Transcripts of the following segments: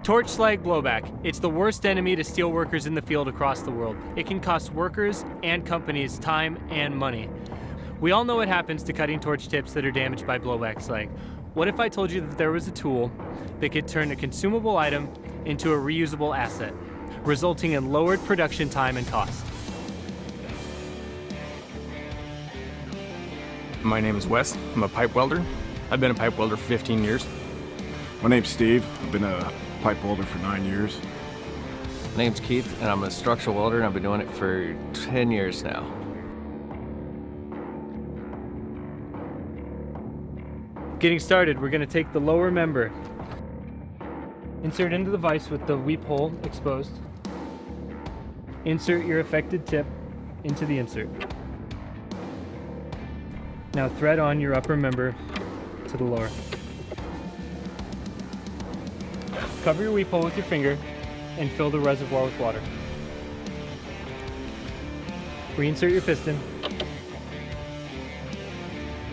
Torch slag blowback. It's the worst enemy to steel workers in the field across the world. It can cost workers and companies time and money. We all know what happens to cutting torch tips that are damaged by blowback slag. What if I told you that there was a tool that could turn a consumable item into a reusable asset, resulting in lowered production time and cost? My name is Wes. I'm a pipe welder. I've been a pipe welder for 15 years. My name's Steve. I've been a pipe welder for 9 years. My name's Keith, and I'm a structural welder, and I've been doing it for 10 years now. Getting started, we're going to take the lower member, insert into the vise with the weep hole exposed, insert your affected tip into the insert. Now thread on your upper member to the lower. Cover your weep hole with your finger and fill the reservoir with water. Reinsert your piston.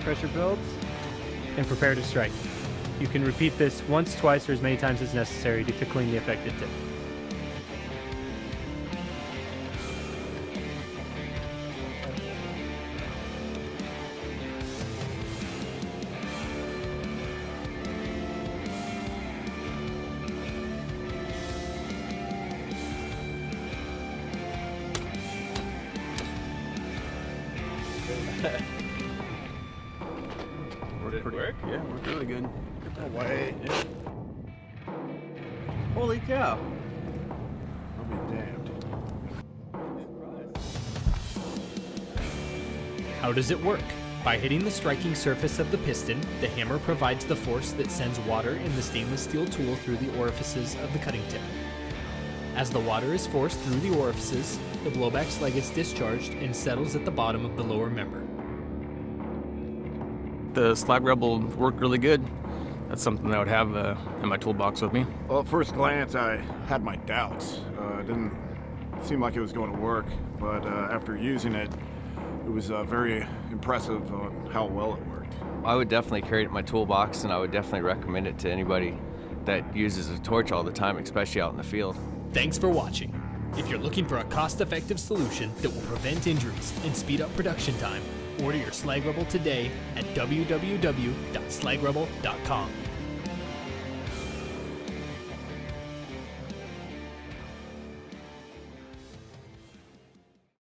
Pressure builds and prepare to strike. You can repeat this once, twice, or as many times as necessary to clean the affected tip. Did it work? Yeah, it worked really good. No way. Yeah. Holy cow! I'll be damned. How does it work? By hitting the striking surface of the piston, the hammer provides the force that sends water in the stainless steel tool through the orifices of the cutting tip. As the water is forced through the orifices, the blowback slag is discharged and settles at the bottom of the lower member. The slagRebel worked really good. That's something I would have in my toolbox with me. Well, at first glance, I had my doubts. It didn't seem like it was going to work, but after using it, it was very impressive on how well it worked. I would definitely carry it in my toolbox, and I would definitely recommend it to anybody that uses a torch all the time, especially out in the field. Thanks for watching. If you're looking for a cost-effective solution that will prevent injuries and speed up production time, order your slagRebel today at www.slagrebel.com.